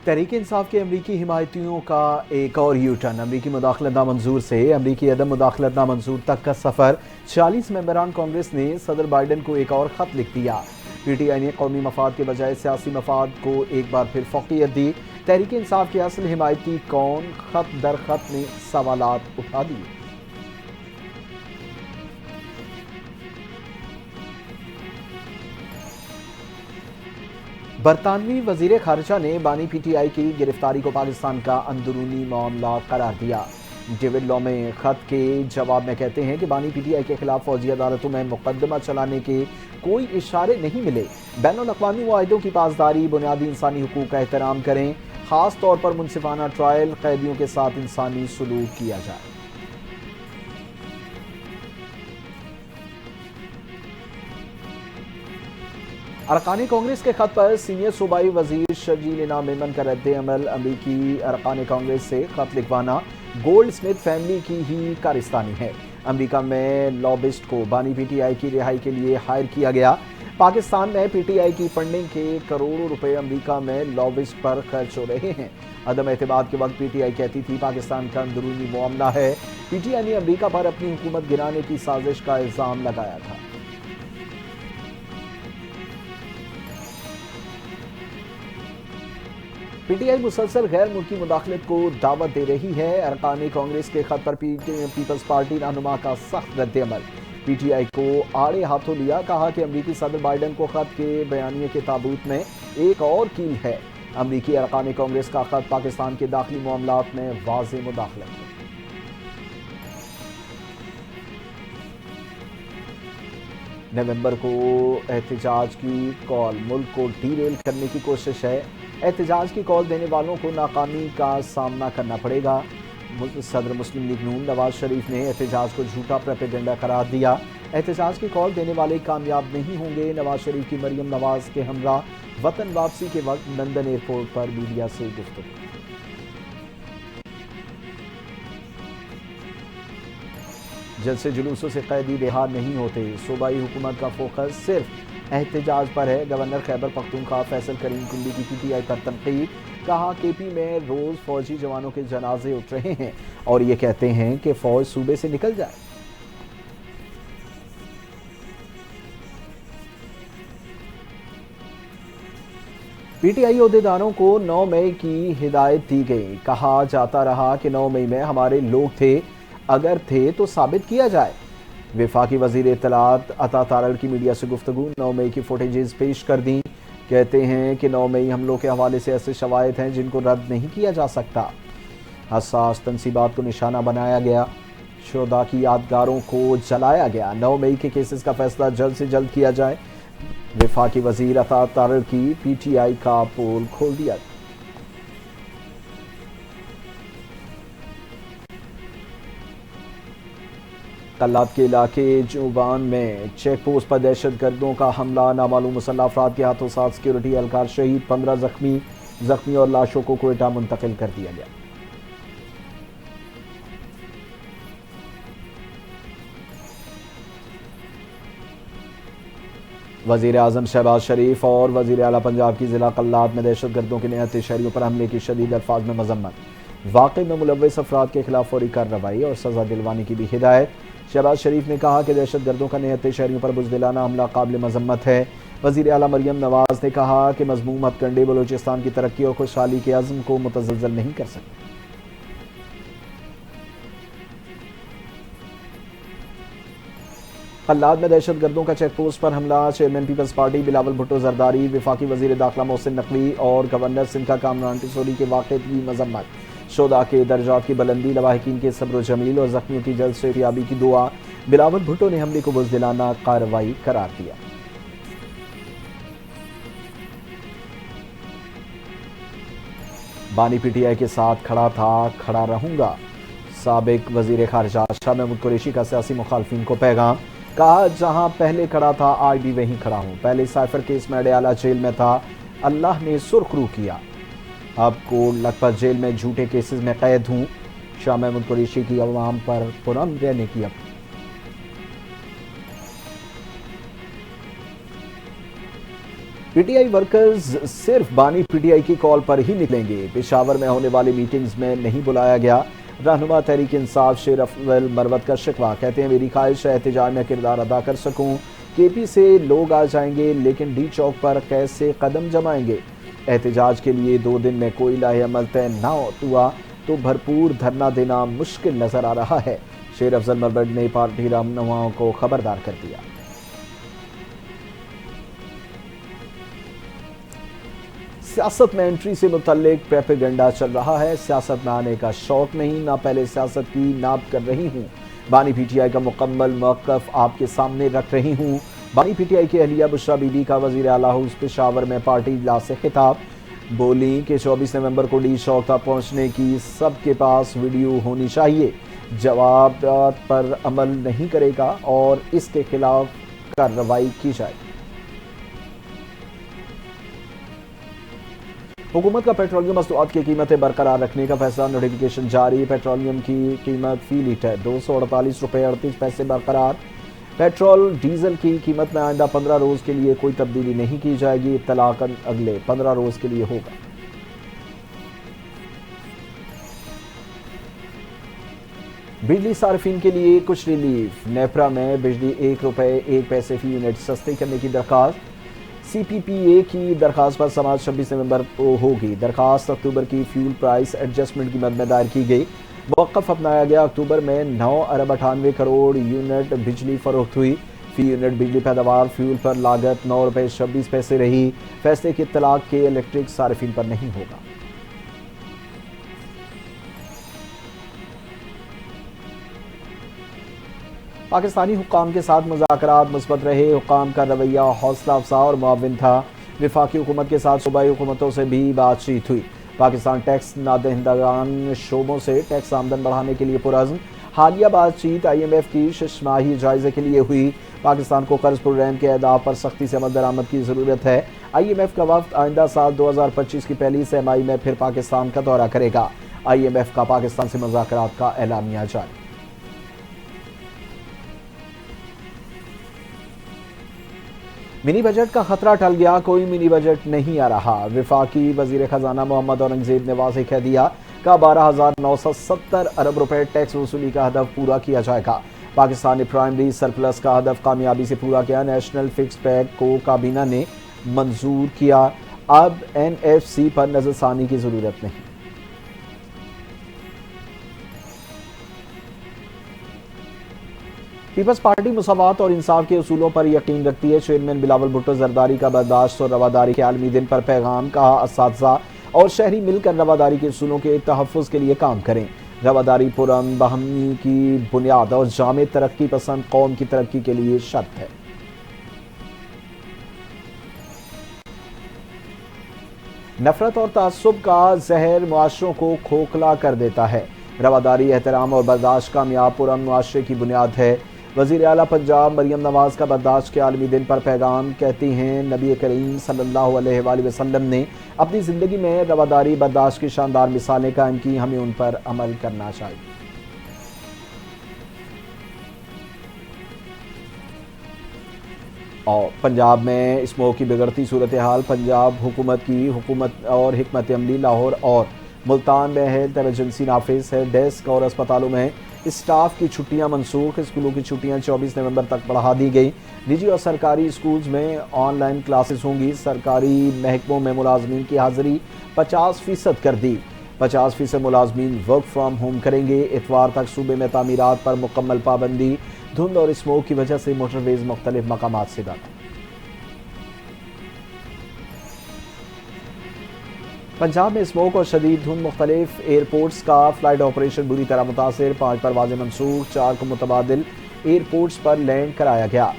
तहरीक इंसाफ के अमरीकी हिमायतियों का एक और यू टर्न। अमरीकी मुदाखलत नामंजूर से अमरीकी अदम मुदाखलत नामंजूर तक का सफ़र। 40 मेंबरान कांग्रेस ने सदर बाइडन को एक और ख़त लिख दिया। PTI ने कौमी मफाद के बजाय सियासी मफाद को एक बार फिर फ़ौक़ियत दी। तहरीक इंसाफ के असल हिमायती कौन, ख़त दर ख़त ने सवालात उठा दिए। बरतानवी वजीर खारजा ने बानी PTI की गिरफ्तारी को पाकिस्तान का अंदरूनी मामला करार दिया। डेविड लॉमे खत के जवाब में कहते हैं कि बानी PTI के खिलाफ फौजी अदालतों में मुकदमा चलाने के कोई इशारे नहीं मिले। बैनुल-अक़वामी मुआहिदों की पासदारी, बुनियादी इंसानी हुकूक का एहतराम करें, खास तौर पर मुनसिफाना ट्रायल, कैदियों के साथ इंसानी सलूक किया जाए। अरकान कांग्रेस के खत पर सीनियर सूबाई वजीर शर्जील इनाम मेमन का रद्द अमल। अमरीकी अरकान कांग्रेस से खत लिखवाना गोल्ड स्मिथ फैमिली की ही कारिस्तानी है। अमरीका में लॉबिस्ट को बानी PTI की रिहाई के लिए हायर किया गया। पाकिस्तान में PTI की फंडिंग के करोड़ों रुपए अमरीका में लॉबिस्ट पर खर्च हो रहे हैं। अदम एतमाद के वक्त PTI कहती थी पाकिस्तान का अंदरूनी मामला है। PTI ने अमरीका पर अपनी हुकूमत गिराने की साजिश का इल्जाम लगाया था। PTI मुसलसल गैर मुल्की मुदाखलत को दावत दे रही है। अरकान कांग्रेस के खत पर पीपल्स पार्टी रहनुमा का सख्त रद्द अमल। PTI को आड़े हाथों लिया, कहा कि अमरीकी सदर बाइडन को खत के बयानिए के ताबूत में एक और कील है। अमरीकी अरकान कांग्रेस का खत पाकिस्तान के दाखिली मामलात में वाज़ेह मुदाखलत है। नवंबर को एहतजाज की कॉल, मुल्क को डीरेल करने की कोशिश है। एहतजाज की कॉल देने वालों को नाकामी का सामना करना पड़ेगा। सदर मुस्लिम लीग नून नवाज शरीफ ने एहतजाज को झूठा प्रोपेगेंडा करार दिया। एहतजाज की कॉल देने वाले कामयाब नहीं होंगे। नवाज शरीफ की मरियम नवाज के हमरा वतन वापसी के वक्त लंदन एयरपोर्ट पर मीडिया से गुफ्तगू। जलसे जुलूसों से कैदी रिहा नहीं होते। सूबाई हुकूमत का फोकस सिर्फ एहतजाज पर है। गवर्नर खैबर पख्तूनख्वा फैसल करीम कुंडी की PTI पर तनकीद। कहा KP में रोज फौजी जवानों के जनाजे उठ रहे हैं और ये कहते हैं कि फौज सूबे से निकल जाए। PTI ओहदेदारों को 9 मई की हिदायत दी गई। कहा जाता रहा कि 9 मई में हमारे लोग थे, अगर थे तो साबित किया जाए। वफाकी वजीर इत्तलात अता तारड़ की मीडिया से गुफ्तगू। 9 मई की फुटेजेस पेश कर दी। कहते हैं कि 9 मई हमलों के हवाले से ऐसे शवायद हैं जिनको रद्द नहीं किया जा सकता। हसास तनसीबात को निशाना बनाया गया, शुहदा की यादगारों को जलाया गया। 9 मई के केसेस का फैसला जल्द से जल्द किया जाए। वफाकी वजीर अता तारड़ की PTI का पोल खोल दिया। कल्लात के इलाके जुबान में चेक पोस्ट पर दहशतगर्दों का हमला। नामालूम मुसल्लह अफराद के हाथों 7 सिक्योरिटी एहलकार शहीद, 15 जख्मी और लाशों को क्वेटा मुंतकिल कर दिया गया। वजीर आजम शहबाज शरीफ और वजीर आला पंजाब की जिला कल्लात में दहशतगर्दों के निहत्ते शहरियों पर हमले की शदीद अल्फाज में मजम्मत। वाक़े में मुलव्वस अफराद के खिलाफ फौरी कार्रवाई और सजा दिलवाने की भी हिदायत। शहबाज शरीफ ने कहा कि दहशतगर्दों का निहत्ते शहरियों पर बुज़दिलाना हमला काबिल मजम्मत है। वज़ीर आला मरियम नवाज ने कहा कि मज़मूम हथकंडे बलूचिस्तान की तरक्की और खुशहाली के अज़्म को मुतज़्ज़ल नहीं कर सकते। कल्लात में दहशतगर्दों का चेक पोस्ट पर हमला। चेयरमैन पीपल्स पार्टी बिलावल भुट्टो जरदारी, वफाकी वजीर दाखिला मोहसिन नकवी और गवर्नर सिंध का कामरान टिसोरी के वाक़े की मजम्मत। शोदा के दर्जात की बुलंदी, लवाहिकीन के सब्र जमील और जख्मियों की जल्द सेहतयाबी की दुआ। बिलावल भुट्टो ने हमले को बुज़दिलाना कार्रवाई करार दिया। बानी PTI के साथ खड़ा था, खड़ा रहूंगा। साबिक वजीर खारजा शाह महमूद कुरैशी का सियासी मुखालफिन को पैगाम। कहा जहां पहले खड़ा था आज भी वहीं खड़ा हूं। पहले साइफर केस में अडयाला जेल में था, अल्लाह ने सुर्खरू किया। अब कोट लखपत जेल में झूठे केसेस में कैद हूं। शाह महमूद कुरैशी की अवाम पर पुरअमन रहने की अपील। पीटीआई वर्कर्स सिर्फ बानी पीटीआई की कॉल पर ही निकलेंगे। पेशावर में होने वाली मीटिंग्स में नहीं बुलाया गया। रहनुमा तहरीक इंसाफ शेर अफजल मरवत का शिकवा, कहते हैं मेरी ख्वाहिश है एहतजाज में किरदार अदा कर सकूं। केपी से लोग आ जाएंगे लेकिन डी चौक पर कैसे कदम जमाएंगे। एहतजाज के लिए 2 दिन में कोई लाहे अमल तय ना हुआ तो भरपूर धरना देना मुश्किल नजर आ रहा है। शेर अफजल मरवत ने पार्टी रहनुमाओं को खबरदार कर दिया। सियासत में एंट्री से मुतल्लिक प्रोपेगेंडा चल रहा है। सियासत में आने का शौक नहीं, ना पहले सियासत की नाप कर रही हूँ। बानी पीटीआई का मुकम्मल मौक़िफ़ आपके सामने रख रही हूँ। बानी पीटीआई की अहलिया बुशरा बीबी का वज़ीर आला हाउस पेशावर में पार्टी इजलास से खिताब, बोली कि 24 नवंबर को डी चौक तक पहुँचने की सबके पास वीडियो होनी चाहिए। जवाब पर अमल नहीं करेगा और इसके खिलाफ कार्रवाई की जाएगी। हुकूमत का पेट्रोलियम मसनूआत की कीमतें बरकरार रखने का फैसला, नोटिफिकेशन जारी। पेट्रोलियम की कीमत फी लीटर 248 रुपये 38 पैसे बरकरार। पेट्रोल डीजल की कीमत में आइंदा 15 रोज के लिए कोई तब्दीली नहीं की जाएगी। इत्तलाकन अगले 15 रोज के लिए होगा। बिजली सार्फिन के लिए कुछ रिलीफ, नेपरा में बिजली 1 रुपये 1 पैसे फी यूनिट सस्ती करने की दरखास्त। CPPA की दरखास्त पर समाज 26 नवंबर को होगी। दरखास्त अक्टूबर की फ्यूल प्राइस एडजस्टमेंट की मद में दायर की गई। मौक़िफ़ अपनाया गया। अक्टूबर में 9 अरब 98 करोड़ यूनिट बिजली फरोख्त हुई। फी यूनिट बिजली पैदावार फ्यूल पर लागत 9 रुपये 26 पैसे रही। फैसले की इत्तलाक के इलेक्ट्रिक सार्फिन पर नहीं होगा। पाकिस्तानी हुक्काम के साथ मुज़ाकरात मुस्बत रहे। हुक्काम का रवैया हौसला अफजा और मुआविन था। वफाकी हुकूमत के साथ सूबाई हुकूमतों से भी बातचीत हुई। पाकिस्तान टैक्स नादहिंदगान शोबों से टैक्स आमदन बढ़ाने के लिए पुरअज़्म। हालिया बातचीत IMF की शशमाही जायजे के लिए हुई। पाकिस्तान को कर्ज प्रोग्राम के अहदाफ पर सख्ती से अमल दरामद की ज़रूरत है। IMF का वफ्द आइंदा साल 2025 की पहली सहमाही में फिर पाकिस्तान का दौरा करेगा। IMF का पाकिस्तान से मुज़ाकरात का एलानिया जारी। मिनी बजट का खतरा टल गया, कोई मिनी बजट नहीं आ रहा। वफाकी वजीर खजाना मोहम्मद औरंगजेब ने वाज़ेह कह दिया का 12,970 अरब रुपए टैक्स वसूली का हदफ पूरा किया जाएगा। पाकिस्तान ने प्राइमरी सरप्लस का हदफ कामयाबी से पूरा किया। नेशनल फिक्स पैक को काबीना ने मंजूर किया। अब NFC पर नजरसानी की जरूरत नहीं। पीपल्स पार्टी मुसावात और इंसाफ के उसूलों पर यकीन रखती है। चेयरमैन बिलावल भुट्टो जरदारी का बर्दाश्त और रवादारी के आलमी दिन पर पैगाम, कहा असातिज़ा और शहरी मिलकर रवादारी के उसूलों के तहफ़्फ़ुज़ के लिए काम करें। रवादारी पुरअमन बहमी की बुनियाद और जामे तरक्की पसंद कौम की तरक्की के लिए शर्त है। नफरत और तअस्सुब का जहर मुआशरों को खोखला कर देता है। रवादारी, एहतराम और बर्दाश्त कामयाब पुरअमन मुआशरे की बुनियाद है। वज़ीर आला पंजाब मरियम नवाज का बर्दाश्त के आलमी दिन पर पैगाम, कहती हैं नबी करीम सल्लल्लाहु अलैहि वसल्लम ने अपनी ज़िंदगी में रवादारी बर्दाश्त की शानदार मिसालें कायम की, हमें उन पर अमल करना चाहिए। और पंजाब में स्मोक की बिगड़ती सूरत हाल, पंजाब हुकूमत और हिकमत अमली लाहौर और मुल्तान में हेल्थ एमरजेंसी नाफिज है। डेस्क और अस्पतालों में स्टाफ की छुट्टियां मनसूख। स्कूलों की छुट्टियां 24 नवंबर तक बढ़ा दी गई। निजी और सरकारी स्कूल्स में ऑनलाइन क्लासेस होंगी। सरकारी महकमों में मुलाजमीन की हाजिरी 50% कर दी। 50% मुलाजमीन वर्क फ्राम होम करेंगे। इतवार तक सूबे में तामीरात पर मुकम्मल पाबंदी। धुंध और स्मोक की वजह से मोटरवेज मुख्तलिफ मकामात से बंद। पंजाब में स्मोक और शदीद धुंध, मुख्तलिफ एयरपोर्ट्स का फ्लाइट ऑपरेशन बुरी तरह मुतासिर। 5 परवाजें मनसूख, 4 को मुतबादिल एयरपोर्ट्स पर लैंड कराया गया।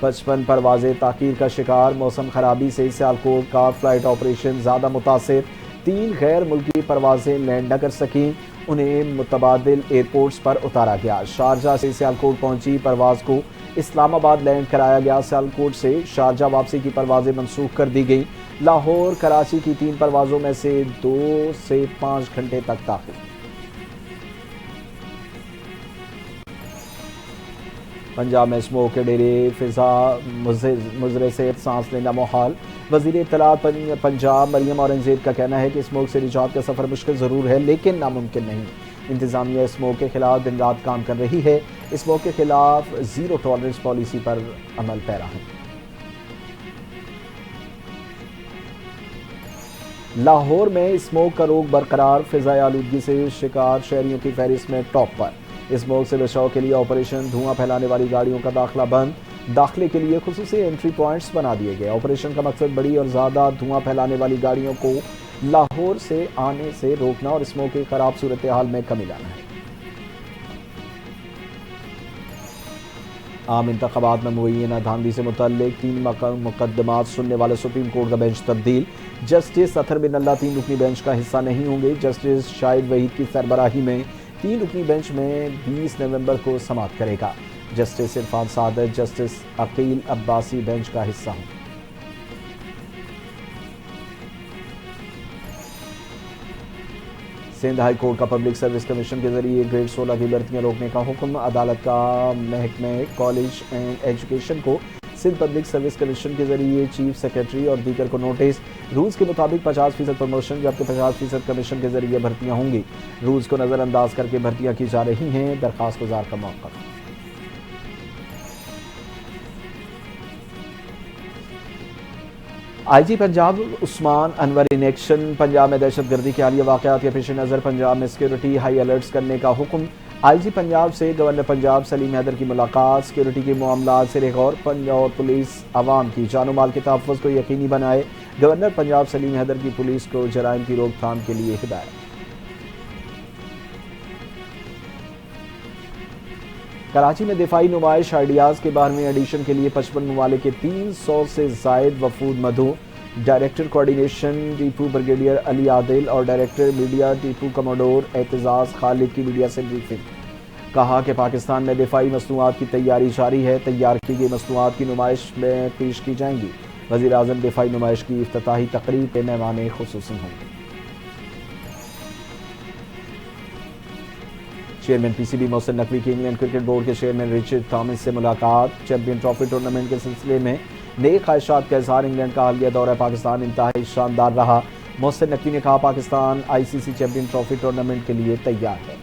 55 परवाजें ताकीर का शिकार। मौसम खराबी से सियालकोट का फ्लाइट ऑपरेशन ज़्यादा मुतासिर। 3 गैर मुल्की परवाजें लैंड न कर सकीं, उन्हें मुतबादिल एयरपोर्ट्स पर उतारा गया। शारजा से सियालकोट पहुंची परवाज को इस्लामाबाद लैंड कराया गया। सियालकोट से शारजा वापसी की परवाजें मनसूख कर दी गई। लाहौर कराची की 3 परवाजों में से 2 से 5 घंटे तक ताख़ीर। पंजाब में स्मोक के डेरे फिजा मुजरे से सांस लेना मुहाल। वजीर इत्तलात पंजाब मरियम औरंगजेब का कहना है कि स्मोक से निजात का सफ़र मुश्किल ज़रूर है लेकिन नामुमकिन नहीं। इंतज़ामिया स्मोक के खिलाफ दिन रात काम कर रही है। स्मोक के खिलाफ ज़ीरो टॉलरेंस पॉलिसी पर अमल पैरा है। लाहौर में स्मोक का रोग बरकरार, फिजाई आलूदगी से शिकार शहरियों की फहरिस्त में टॉप पर। स्मोक से बचाव के लिए ऑपरेशन धुआं फैलाने वाली गाड़ियों का दाखिला बंद, दाखिले के लिए खुसूसी एंट्री पॉइंट्स बना दिए गए। ऑपरेशन का मकसद बड़ी और ज़्यादा धुआं फैलाने वाली गाड़ियों को लाहौर से आने से रोकना और स्मोक की खराब सूरत हाल में कमी लाना है। आम इंतखाबात में मुबैना धांधली से मुतल्लिक 3 मुकदमात सुनने वाले सुप्रीम कोर्ट का बेंच तब्दील। जस्टिस अतर बिन अल्लाह 3 रुकनी बेंच का हिस्सा नहीं होंगे। जस्टिस शाहिद वहीद की सरबराही में 3 रुकनी बेंच में 20 नवंबर को समाअत करेगा। जस्टिस इरफान सादत, जस्टिस अकील अब्बासी बेंच का हिस्सा होंगे। सिंध हाई कोर्ट का पब्लिक सर्विस कमीशन के जरिए ग्रेड 16 की भर्तियां रोकने का हुक्म। अदालत का महकमे कॉलेज एंड एजुकेशन को सिंध पब्लिक सर्विस कमीशन के जरिए चीफ सेक्रेटरी और दीगर को नोटिस। रूल्स के मुताबिक 50% प्रमोशन जबकि 50% कमीशन के जरिए भर्तियां होंगी। रूल्स को नजरअंदाज करके भर्तियां की जा रही हैं। दरखास्त गुजार का मौका। IG Punjab Usman Anwar in action. Punjab में दहशतगर्दी के हालिया वाक़यात के पेश नज़र पंजाब में सिक्योरिटी हाई अलर्ट्स करने का हुक्म। आईजी पंजाब से गवर्नर पंजाब सलीम हैदर की मुलाकात। सिक्योरिटी के मामलात से गौर और पुलिस आवाम की जान माल के तहफ़्फ़ुज़ को यकीनी बनाए। गवर्नर पंजाब सलीम हैदर की पुलिस को जराइम की रोकथाम के लिए हिदायत। कराची में दिफाई नुमाइश आइडियाज़ के 12वें एडिशन के लिए 55 ममालिक के 300 से ज़ायद वफूद मधु। डायरेक्टर कोऑर्डिनेशन टीपू ब्रिगेडियर अली आदिल और डायरेक्टर मीडिया टीपू कमोडोर एतजाज़ खालिद की मीडिया से ब्रीफिंग। कहा कि पाकिस्तान में दिफाई मसनूआत की तैयारी जारी है। तैयार की गई मसनूआत की नुमाइश में पेश की जाएंगी। वज़ीर आज़म दिफाई नुमाइश की इफ्तिताही तकरीब पे मेहमान खुसूसी होंगे। चेयरमैन पीसीबी मोहसिन नकवी की इंग्लैंड क्रिकेट बोर्ड के चेयरमैन रिचर्ड थॉमस से मुलाकात। चैंपियन ट्रॉफी टूर्नामेंट के सिलसिले में नए ख्वाहिशात का इजहार। इंग्लैंड का हालिया दौरा पाकिस्तान इंतहाई शानदार रहा। मोहसिन नकवी ने कहा Pakistan ICC champion trophy tournament के लिए तैयार है।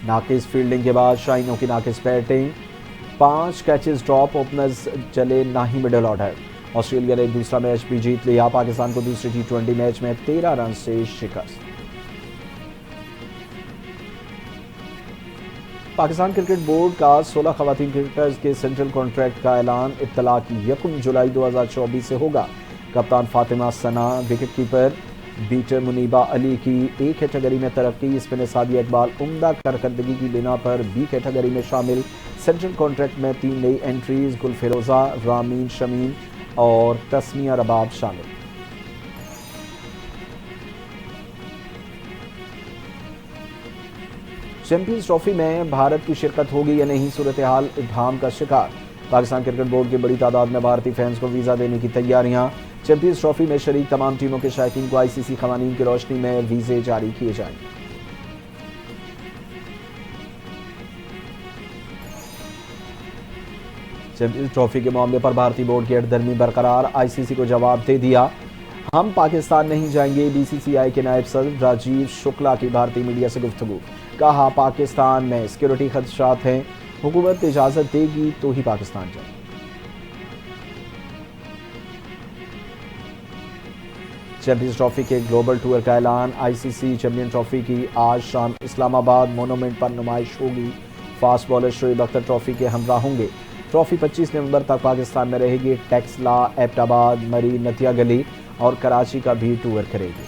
नाकिस फील्डिंग के बाद शाहीनों की नाकिस बैटिंग। 5 कैचेस ड्रॉप, ओपनर्स चले ना ही मिडल ऑर्डर। ऑस्ट्रेलिया ने दूसरा मैच भी जीत लिया। पाकिस्तान को दूसरे T20 मैच में 13 रन से शिकस्त। पाकिस्तान क्रिकेट बोर्ड का 16 खवातीन क्रिकेटर्स के सेंट्रल कॉन्ट्रैक्ट का ऐलान। इत्तलाक 1 जुलाई 2024 से होगा। कप्तान Fatima Sana, wicket keeper batter Muneeba Ali की A कैटेगरी में तरक्की। स्पिनर सादिया इकबाल उम्दा कारकर्दगी की बिना पर B कैटेगरी में शामिल। सेंट्रल कॉन्ट्रैक्ट में 3 नई एंट्रीज गुलफिरोजा, रामीन शमीन और तस्मिया रबाब शामिल। चैंपियंस ट्रॉफी में भारत की शिरकत होगी या नहीं, सूरत हाल इब्हाम का शिकार। पाकिस्तान क्रिकेट बोर्ड की बड़ी तादाद में भारतीय फैंस को वीज़ा देने की तैयारियां। चैंपियंस ट्रॉफी में शरीक तमाम टीमों के शायकीन को आईसीसी क़वानीन की रोशनी में वीज़े जारी किए जाएंगे। चैंपियंस ट्रॉफी के मामले पर भारतीय बोर्ड की हटदर्मी बरकरार। आईसीसी को जवाब दे दिया, हम पाकिस्तान नहीं जाएंगे। बीसीसीआई के नायब सदर राजीव शुक्ला की भारतीय मीडिया से गुफ्तगू। कहा पाकिस्तान में सिक्योरिटी खदशात हैं, हुकूमत इजाजत देगी तो ही पाकिस्तान जाए। चैंपियंस ट्रॉफी के ग्लोबल टूर का ऐलान। आईसीसी चैंपियन ट्रॉफी की आज शाम इस्लामाबाद मोनूमेंट पर नुमाइश होगी। Fast bowler Shoaib Akhtar trophy के हमरा होंगे। ट्रॉफी 25 नवंबर तक पाकिस्तान में रहेगी। टेक्सला, एबटाबाद, मरी, नतिया गली और कराची का भी टूर करेगी।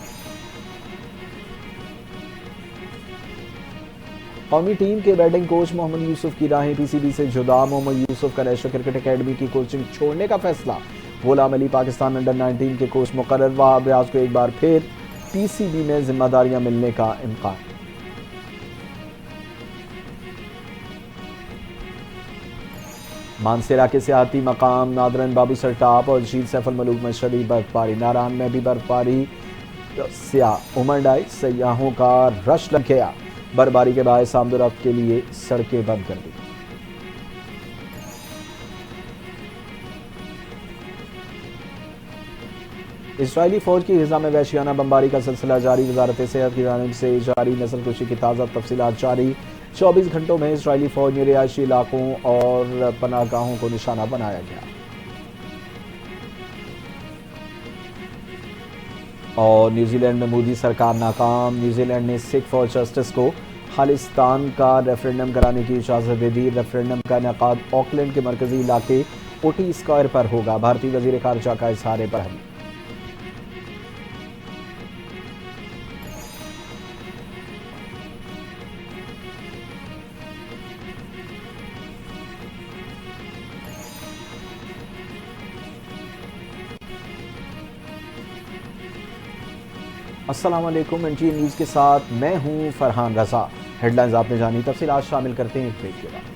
कौमी टीम के बैटिंग कोच मोहम्मद यूसुफ की राहें पीसीबी से जुदा। मोहम्मद यूसुफ का नेशनल क्रिकेट अकेडमी की कोचिंग छोड़ने का फैसला। गुलाम अली पाकिस्तान अंडर 19 के कोच मुकर्रर। वहाब रियाज को एक बार फिर पीसीबी में जिम्मेदारियां मिलने का इम्कान। मानसेरा के सियाहती मकाम नादरन बाबू सरटाप और झील सैफुल मलूक में शदीद बर्फबारी। नारायण में भी बर्फबारी। सियाह उमड़ आए, सयाहों का रश लग गया। बर्फबारी के बायस आमदोरफ्त के लिए सड़कें बंद कर दी। इजरायली फौज की ग़ज़ा में वहशियाना बमबारी का सिलसिला जारी। वजारत सेहत की जानिब से जारी नस्लकुशी की ताज़ा तफसीलात जारी। 24 घंटों में इजरायली फौज ने रिहायशी इलाकों और पनाहगाहों को निशाना बनाया गया। और न्यूजीलैंड में मोदी सरकार नाकाम। न्यूजीलैंड ने सिख फॉर जस्टिस को खालिस्तान का रेफरेंडम कराने की इजाज़त दे दी। रेफरेंडम का इनेकाद ऑकलैंड के मरकजी इलाके ओटी स्क्वायर पर होगा। भारतीय वज़ीर ख़ारिजा का इज़हार बरहमी। अस्सलाम वालेकुम। एनटीए न्यूज़ के साथ मैं हूं फरहान रजा। हेडलाइंस आपने जानी, तफसीलात शामिल करते हैं एक ब्रेक के बाद।